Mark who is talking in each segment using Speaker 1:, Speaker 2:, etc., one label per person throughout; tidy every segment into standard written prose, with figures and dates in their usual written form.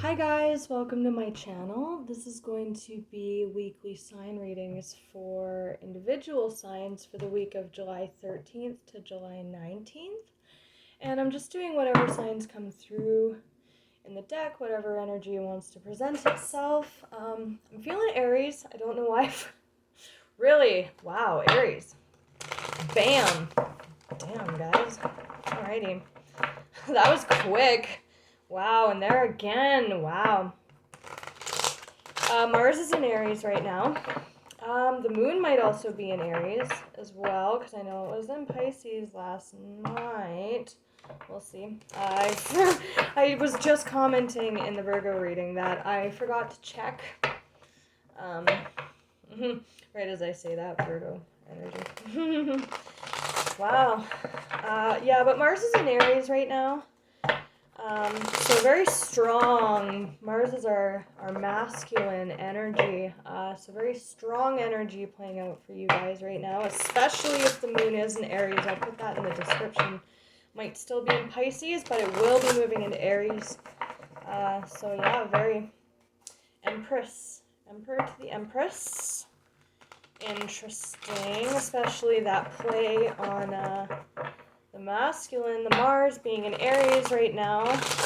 Speaker 1: Hi guys, welcome to my channel. This is going to be weekly sign readings for individual signs for the week of July 13th to July 19th. And I'm just doing whatever signs come through in the deck, whatever energy wants to present itself. I'm feeling Aries. I don't know why. Really? Wow, Aries. Bam. Damn, guys. Alrighty. That was quick. Wow, and there again. Wow. Mars is in Aries right now. The moon might also be in Aries as well, because I know it was in Pisces last night. We'll see. I was just commenting in the Virgo reading that I forgot to check. Right as I say that, Virgo energy. Wow. Yeah, but Mars is in Aries right now. So very strong. Mars is our masculine energy. So very strong energy playing out for you guys right now, especially if the moon is in Aries. I'll put that in the description. Might still be in Pisces, but it will be moving into Aries. So yeah, very Empress. Emperor to the Empress. Interesting, especially that play on the masculine, the Mars being in Aries right now,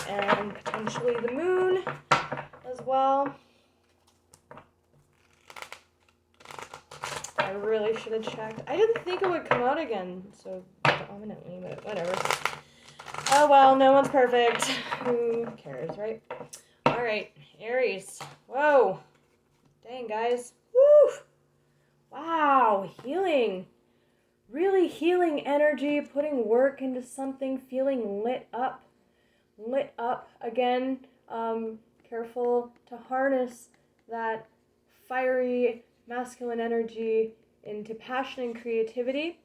Speaker 1: and potentially the moon as well. I really should have checked. I didn't think it would come out again so dominantly, but whatever. Oh well, no one's perfect. Who cares, right? Alright, Aries. Whoa. Dang, guys. Woo! Wow, healing. Really healing energy, putting work into something, feeling lit up. Lit up again. Careful to harness that fiery masculine energy into passion and creativity.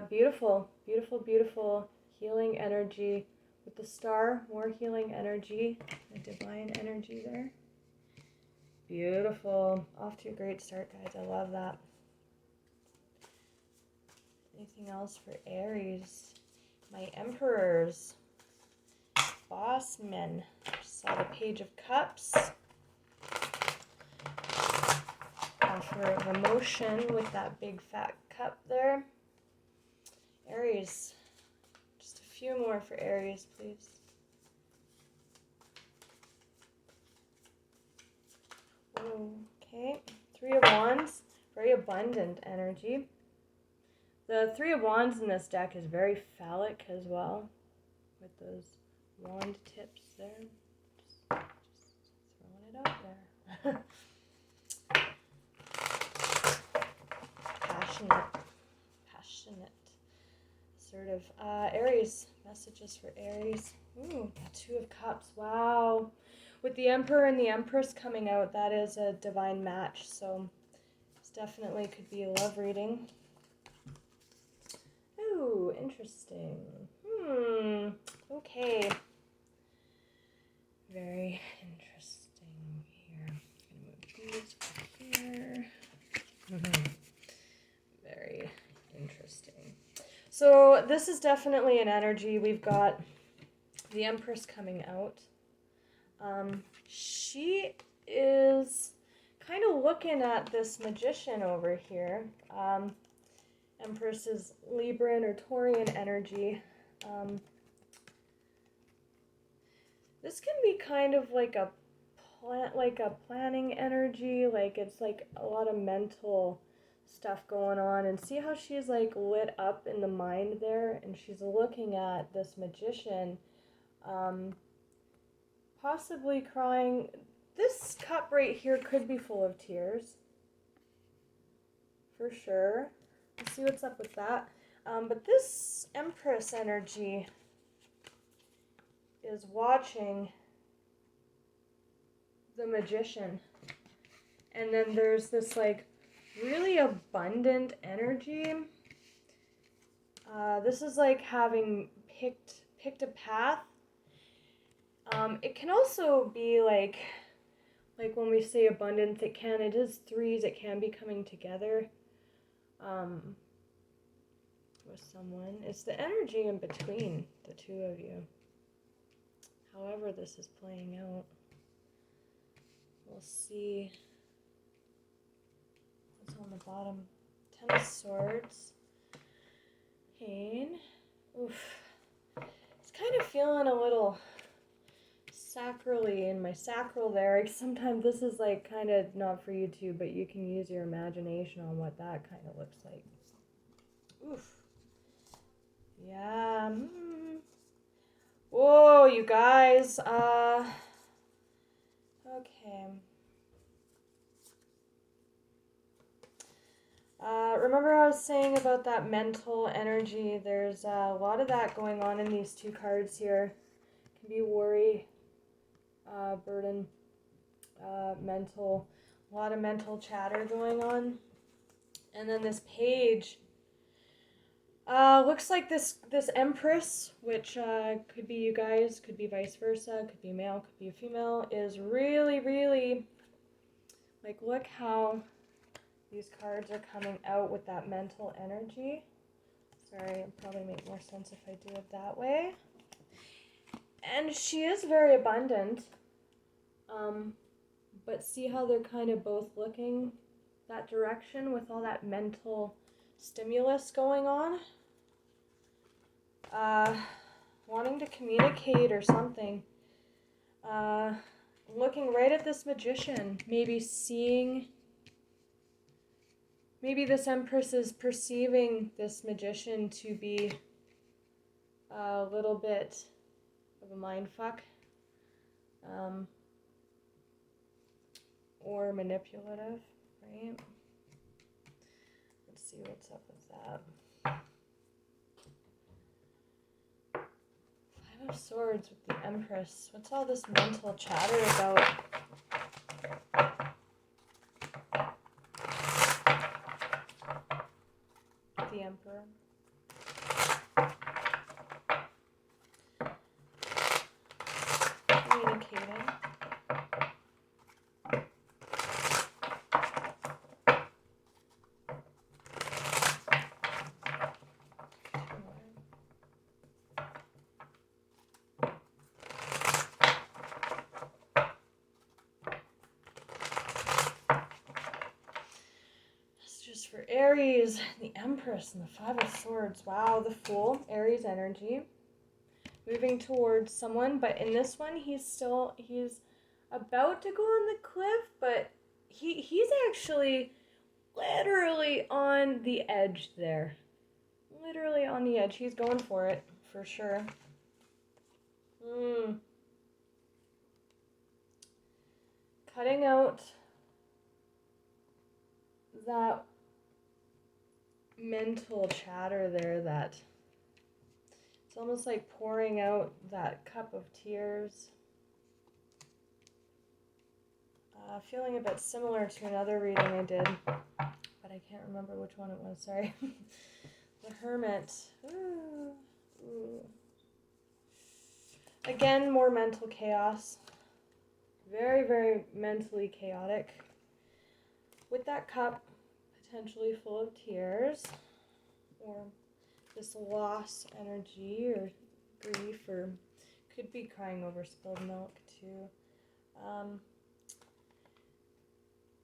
Speaker 1: Beautiful, beautiful, beautiful healing energy with the star. More healing energy, the divine energy there. Beautiful. Off to a great start, guys. I love that. Anything else for Aries? My emperors. Boss men. Saw the Page of Cups. Offer of emotion with that big fat cup there. Aries. Just a few more for Aries, please. Okay. Three of Wands. Very abundant energy. The Three of Wands in this deck is very phallic as well, with those wand tips there. Just throwing it out there. Passionate, assertive. Aries, messages for Aries. Ooh, Two of Cups. Wow. With the Emperor and the Empress coming out, that is a divine match. So this definitely could be a love reading. Ooh, interesting. Okay. Very interesting here. I'm gonna move these here. Very interesting. So this is definitely an energy. We've got the Empress coming out. She is kind of looking at this magician over here. Empress is Libran or Taurian energy. This can be kind of like a planning energy, like it's like a lot of mental stuff going on, and see how she's like lit up in the mind there, and she's looking at this magician, possibly crying. This cup right here could be full of tears, for sure. Let's see what's up with that. But this Empress energy is watching the magician. And then there's this like really abundant energy. This is like having picked a path. It can also be like when we say abundance, it is threes, it can be coming together with someone. It's the energy in between the two of you. however this is playing out. We'll see what's on the bottom. Ten of Swords. Pain. Oof. It's kind of feeling a little sacrally in my sacral there. Sometimes this is like kind of not for YouTube, but you can use your imagination on what that kind of looks like. Oof. Yeah. Whoa, you guys. Okay. Remember I was saying about that mental energy? There's a lot of that going on in these two cards here. It can be worry, burden, a lot of mental chatter going on. And then this page looks like this Empress, which could be you guys, could be vice versa, could be male, could be a female, is really, really, like, look how these cards are coming out with that mental energy. Sorry, it'll probably make more sense if I do it that way. And she is very abundant. But see how they're kind of both looking that direction with all that mental stimulus going on? Wanting to communicate or something. Looking right at this Magician, maybe seeing... Maybe this Empress is perceiving this Magician to be a little bit of a mindfuck. Or manipulative, right? Let's see what's up with that. Five of Swords with the Empress. What's all this mental chatter about? The Emperor. Communicating. For Aries, the Empress and the Five of Swords. Wow, the Fool, Aries energy. Moving towards someone, but in this one, he's about to go on the cliff, but he's actually literally on the edge there. Literally on the edge. He's going for it, for sure. Cutting out that mental chatter there, that it's almost like pouring out that cup of tears. Feeling a bit similar to another reading I did, but I can't remember which one it was, sorry. The Hermit. Ooh. Again, more mental chaos. Very, very mentally chaotic. With that cup potentially full of tears, or this loss energy, or grief, or could be crying over spilled milk too.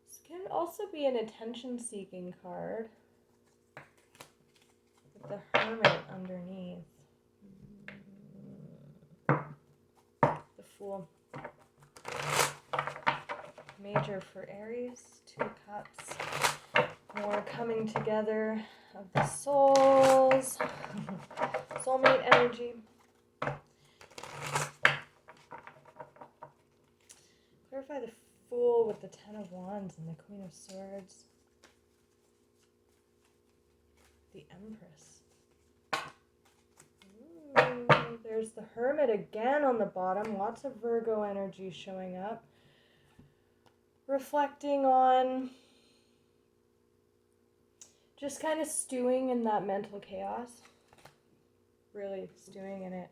Speaker 1: This can also be an attention-seeking card with the Hermit underneath. The Fool. Major for Aries, Two Cups. More coming together of the souls. Soulmate energy. Clarify the Fool with the Ten of Wands and the Queen of Swords. The Empress. Ooh, there's the Hermit again on the bottom. Lots of Virgo energy showing up. Reflecting on just kind of stewing in that mental chaos. Really stewing in it.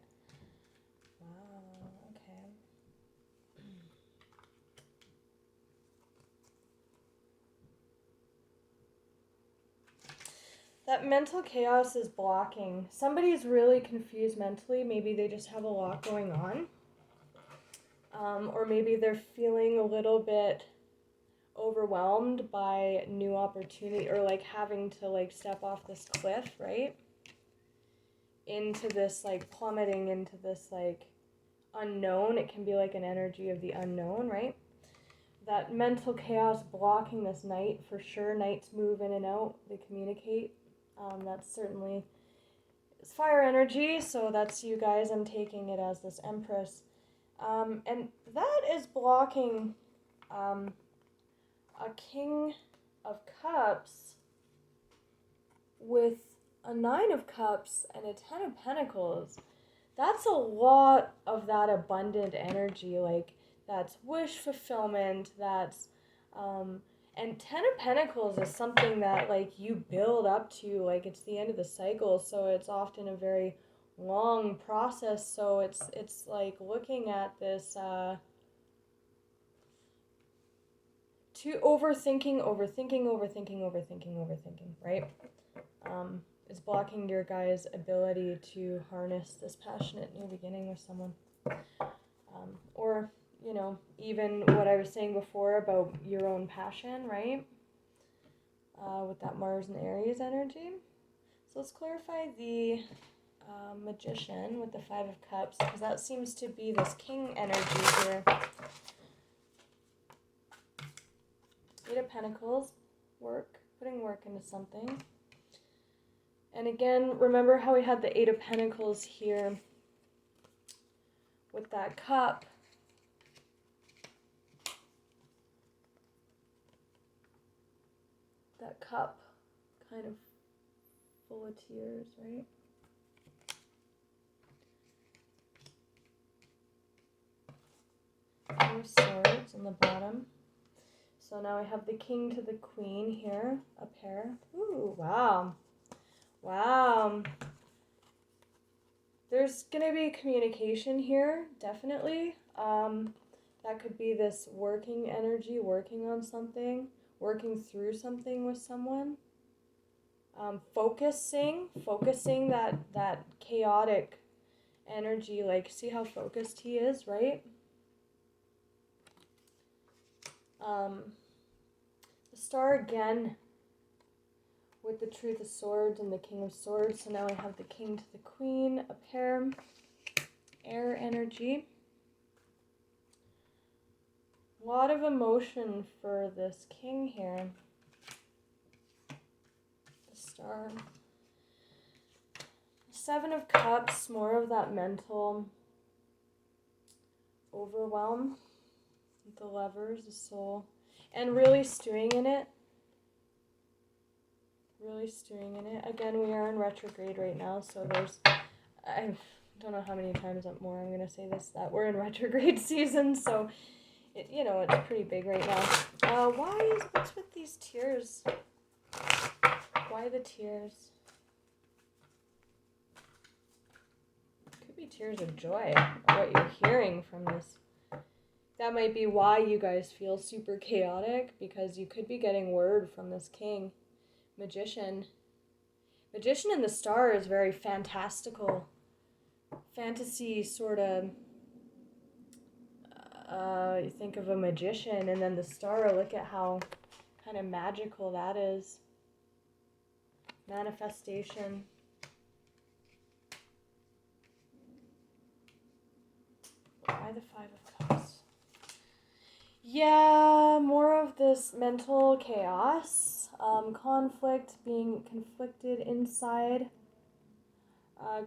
Speaker 1: Wow, okay. That mental chaos is blocking. Somebody's really confused mentally. Maybe they just have a lot going on. Or maybe they're feeling a little bit overwhelmed by new opportunity, or like having to like step off this cliff, right? Into this like plummeting into this like unknown. It can be like an energy of the unknown, right? That mental chaos blocking this knight for sure. Knights move in and out, they communicate. That's certainly, it's fire energy, so that's you guys. I'm taking it as this Empress. And that is blocking a King of Cups with a Nine of Cups and a Ten of Pentacles. That's a lot of that abundant energy, like that's wish fulfillment, that's and Ten of Pentacles is something that like you build up to, like it's the end of the cycle, so it's often a very long process. So it's like looking at this to overthinking, right? Is blocking your guys' ability to harness this passionate new beginning with someone. Or, you know, even what I was saying before about your own passion, right? With that Mars and Aries energy. So let's clarify the Magician with the Five of Cups, because that seems to be this King energy here. Eight of Pentacles, work, putting work into something. And again, remember how we had the Eight of Pentacles here with that cup. That cup kind of full of tears, right? King of Swords on the bottom. So now we have the King to the Queen here, a pair. Ooh, wow. Wow. There's going to be communication here, definitely. That could be this working energy, working on something, working through something with someone. Focusing that chaotic energy, like see how focused he is, right? The Star again with the Truth of Swords and the King of Swords. So now I have the King to the Queen, a pair, air energy. A lot of emotion for this King here. The Star. Seven of Cups, more of that mental overwhelm. The Lovers, the Soul. And really stewing in it. Really stewing in it. Again, we are in retrograde right now, so there's, I don't know how many times more I'm going to say this, that we're in retrograde season, so, it, you know, it's pretty big right now. What's with these tears? Why the tears? Could be tears of joy, what you're hearing from this. That might be why you guys feel super chaotic, because you could be getting word from this King. Magician. Magician in the Star is very fantastical. Fantasy sort of, you think of a magician, and then the Star, look at how kind of magical that is. Manifestation. Why the Five of Cups? Yeah, more of this mental chaos. Conflict, being conflicted inside.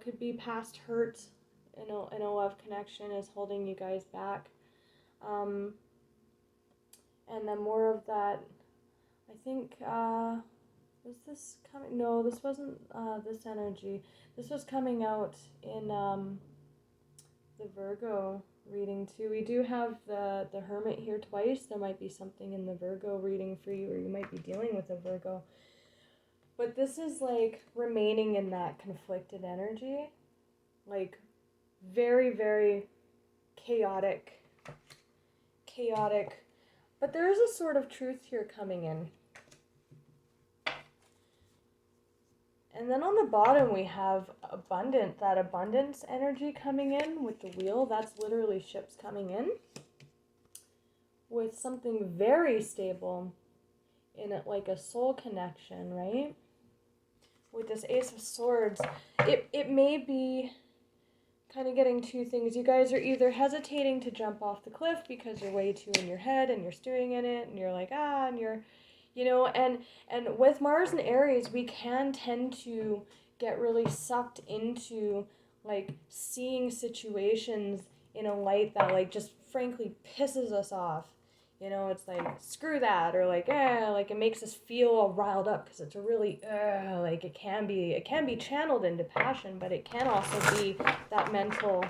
Speaker 1: Could be past hurt in a love connection is holding you guys back. And then more of that, I think, was this coming? No, this wasn't this energy. This was coming out in the Virgo reading too. We do have the Hermit here twice. There might be something in the Virgo reading for you, or you might be dealing with a Virgo. But this is like remaining in that conflicted energy. Like very, very chaotic. But there is a sort of truth here coming in. And then on the bottom we have abundant, that abundance energy coming in with the wheel. That's literally ships coming in with something very stable in it, like a soul connection, right? With this Ace of Swords, it may be kind of getting two things. You guys are either hesitating to jump off the cliff because you're way too in your head and you're stewing in it and you're like, and you're, and with Mars and Aries, we can tend to get really sucked into like seeing situations in a light that like just frankly pisses us off. It's like, screw that, or like, like it makes us feel all riled up because it's really, like it can be channeled into passion, but it can also be that mental,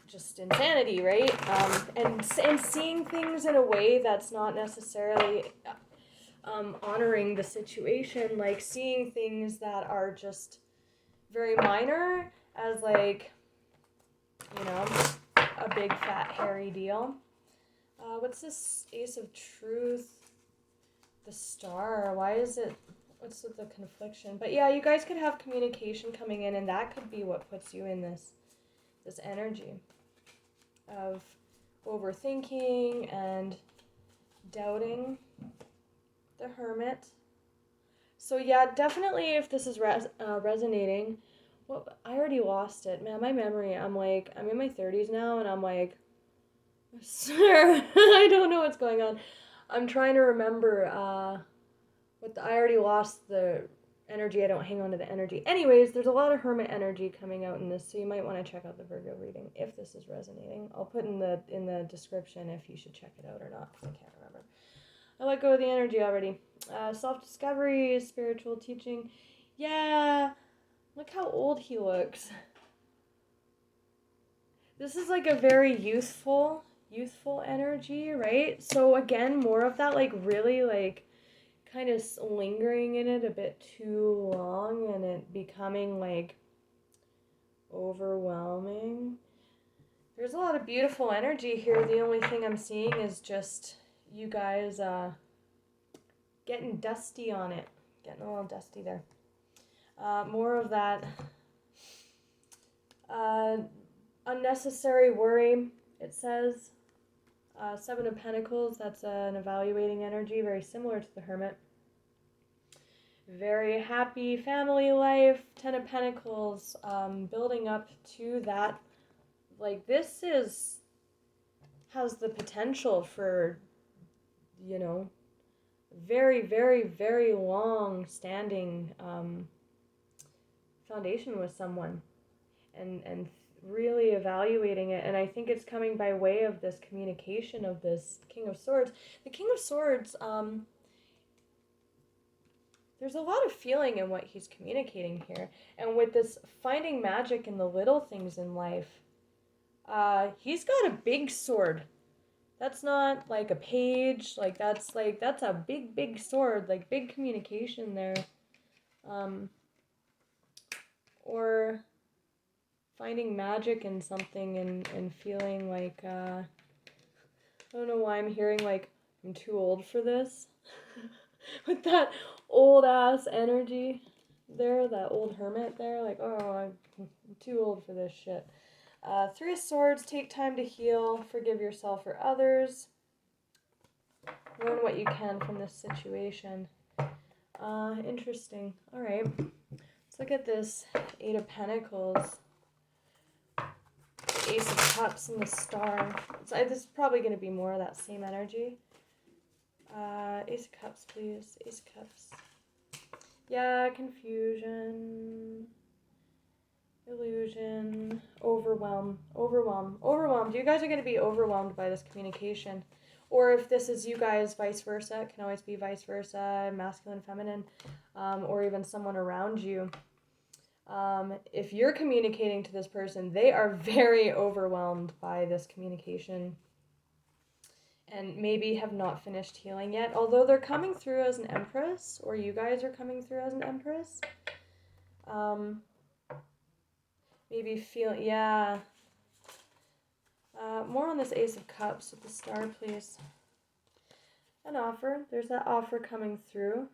Speaker 1: just insanity, right? And seeing things in a way that's not necessarily honoring the situation, like seeing things that are just very minor as like, a big fat hairy deal. What's this Ace of Truth? The Star. Why is it? What's with the confliction? But yeah, you guys could have communication coming in, and that could be what puts you in this energy of overthinking and doubting. The Hermit. So yeah, definitely if this is resonating. Well, I already lost it. Man, my memory. I'm in my 30s now, and I'm like, I don't know what's going on. I'm trying to remember I already lost the energy. I don't hang on to the energy. Anyways, there's a lot of Hermit energy coming out in this, so you might want to check out the Virgo reading if this is resonating. I'll put in the description if you should check it out or not, because I can't remember. I let go of the energy already. Self-discovery, spiritual teaching. Yeah, look how old he looks. This is like a very youthful energy, right? So again, more of that like really like kind of lingering in it a bit too long and it becoming like overwhelming. There's a lot of beautiful energy here. The only thing I'm seeing is just you guys getting dusty on it. Getting a little dusty there. More of that unnecessary worry, it says. Seven of Pentacles, that's an evaluating energy, very similar to the Hermit. Very happy family life. Ten of Pentacles, building up to that. Like, this has the potential for, very, very, very long-standing foundation with someone. And really evaluating it, and I think it's coming by way of this communication of this King of Swords. The King of Swords, there's a lot of feeling in what he's communicating here, and with this finding magic in the little things in life, he's got a big sword. That's not like a page, that's a big sword, like big communication there, or finding magic in something and feeling like, I don't know why I'm hearing like, I'm too old for this. With that old ass energy there, that old hermit there, like, I'm too old for this shit. Three of Swords, take time to heal, forgive yourself or others. Learn what you can from this situation. Interesting. Alright. Let's look at this Eight of Pentacles. Ace of Cups and the Star. So this is probably going to be more of that same energy. Ace of Cups, please. Ace of Cups. Yeah, confusion. Illusion. Overwhelm. You guys are going to be overwhelmed by this communication. Or if this is you guys, vice versa. It can always be vice versa, masculine, feminine, or even someone around you. If you're communicating to this person, they are very overwhelmed by this communication and maybe have not finished healing yet, although they're coming through as an Empress, or you guys are coming through as an Empress. Maybe feel, yeah. More on this Ace of Cups with the Star, please. An offer. There's that offer coming through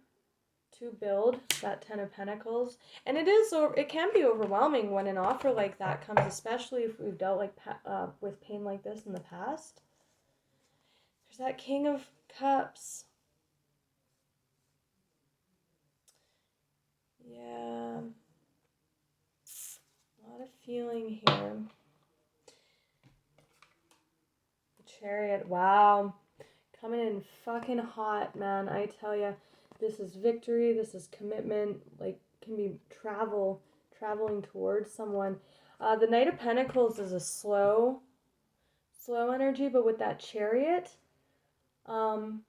Speaker 1: to build that Ten of Pentacles. And it can be overwhelming when an offer like that comes, especially if we've dealt with pain like this in the past. There's that King of Cups. Yeah. A lot of feeling here. The Chariot. Wow. Coming in fucking hot, man. I tell ya. This is victory. This is commitment. Like, can be traveling towards someone. The Knight of Pentacles is a slow energy, but with that Chariot, that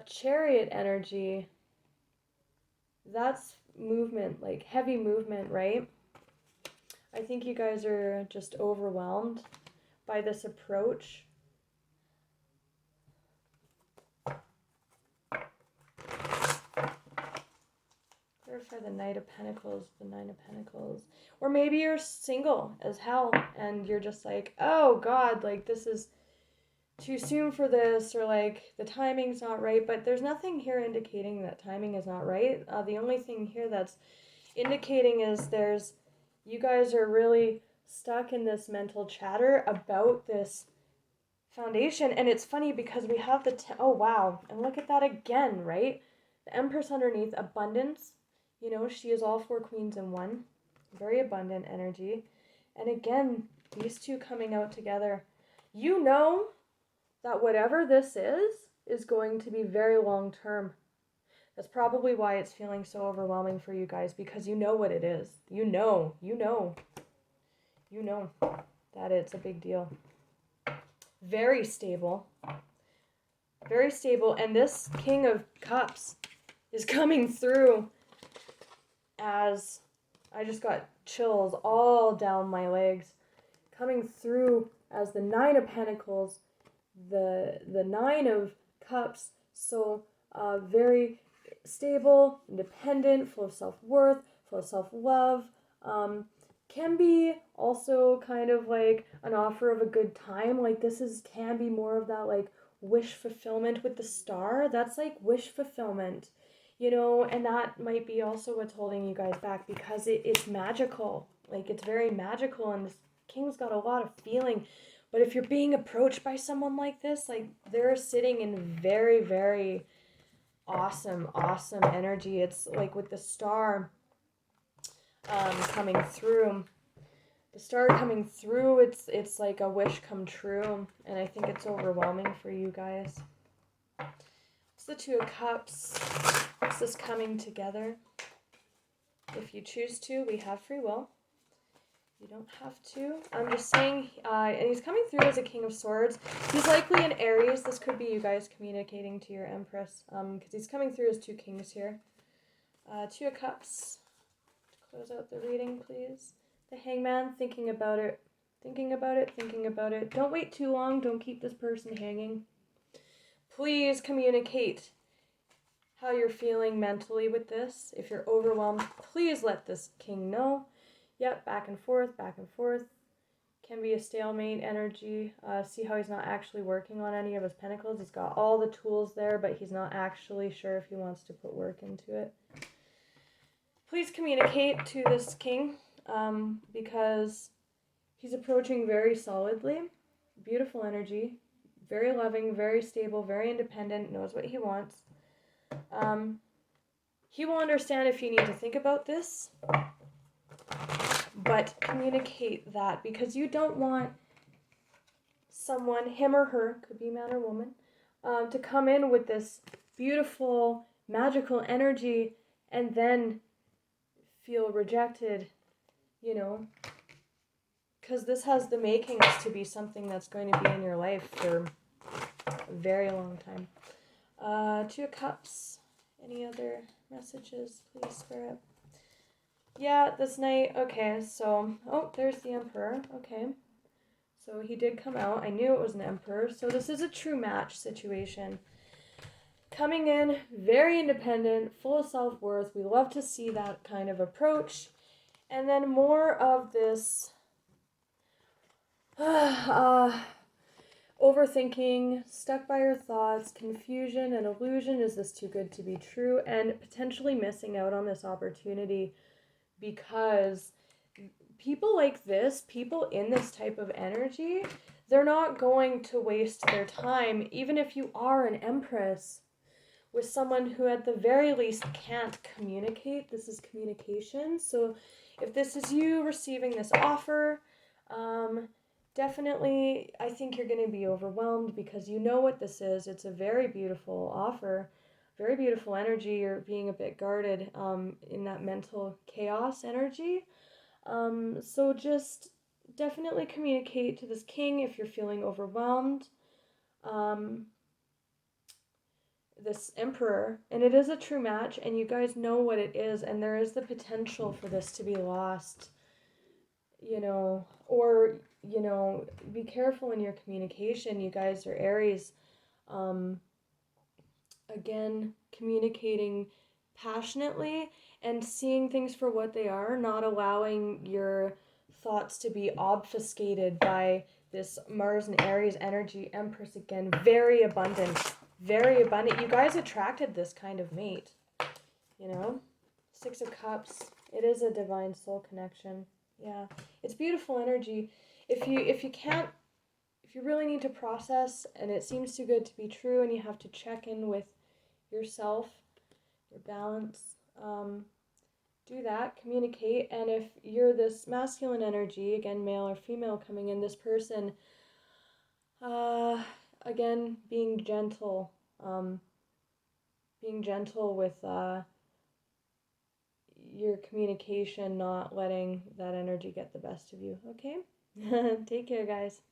Speaker 1: Chariot energy, that's movement, like heavy movement, right? I think you guys are just overwhelmed by this approach. For the Knight of Pentacles, the Nine of Pentacles. Or maybe you're single as hell and you're just like, oh God, like this is too soon for this, or like the timing's not right. But there's nothing here indicating that timing is not right. The only thing here that's indicating is you guys are really stuck in this mental chatter about this foundation. And it's funny because we have oh wow, and look at that again, right? The Empress underneath, abundance. You know, she is all 4 queens in one. Very abundant energy. And again, these two coming out together. You know that whatever this is going to be very long term. That's probably why it's feeling so overwhelming for you guys, because you know what it is. You know that it's a big deal. Very stable. Very stable. And this King of Cups is coming through as I just got chills all down my legs, coming through as the Nine of Pentacles, the Nine of Cups. So very stable, independent, full of self-worth, full of self-love. Can be also kind of like an offer of a good time. Like can be more of that like wish fulfillment with the Star. That's like wish fulfillment. You know, and that might be also what's holding you guys back, because it's magical. Like, it's very magical, and this King's got a lot of feeling. But if you're being approached by someone like this, like, they're sitting in very, very awesome energy. It's like with the Star coming through. The Star coming through, it's like a wish come true. And I think it's overwhelming for you guys. It's the Two of Cups. It's this coming together. If you choose to, we have free will. You don't have to. I'm just saying, and he's coming through as a King of Swords. He's likely an Aries. This could be you guys communicating to your Empress, because he's coming through as 2 kings here. Two of Cups. To close out the reading, please. The Hangman, thinking about it. Thinking about it. Don't wait too long. Don't keep this person hanging. Please communicate how you're feeling mentally with this. If you're overwhelmed, please let this King know. Yep, back and forth. Can be a stalemate energy. See how he's not actually working on any of his pentacles. He's got all the tools there, but he's not actually sure if he wants to put work into it. Please communicate to this King, because he's approaching very solidly. Beautiful energy. Very loving, very stable, very independent, knows what he wants. He will understand if you need to think about this, but communicate that, because you don't want someone, him or her, could be man or woman, to come in with this beautiful, magical energy and then feel rejected, you know, because this has the makings to be something that's going to be in your life for a very long time. Two of Cups. Any other messages, please, Spirit? Yeah, this night. Okay, so... Oh, there's the Emperor. Okay. So he did come out. I knew it was an Emperor. So this is a true match situation. Coming in, very independent, full of self-worth. We love to see that kind of approach. And then more of this... over overthinking, stuck by your thoughts, confusion and illusion. Is this too good to be true? And potentially missing out on this opportunity because people like this, people in this type of energy, they're not going to waste their time, even if you are an empress, with someone who at the very least can't communicate. This is communication. So if this is you receiving this offer, definitely I think you're going to be overwhelmed because you know what this is. It's a very beautiful offer, very beautiful energy. You're being a bit guarded in that mental chaos energy. So just definitely communicate to this king if you're feeling overwhelmed. This emperor, and it is a true match, and you guys know what it is, and there is the potential for this to be lost, or be careful in your communication. You guys are Aries. Again, communicating passionately and seeing things for what they are, not allowing your thoughts to be obfuscated by this Mars and Aries energy. Empress again, very abundant, very abundant. You guys attracted this kind of mate, 6 of Cups. It is a divine soul connection. Yeah, it's beautiful energy. If you really need to process and it seems too good to be true and you have to check in with yourself, your balance, do that, communicate. And if you're this masculine energy, again, male or female coming in, this person, again, being gentle with your communication, not letting that energy get the best of you. Okay? Take care, guys.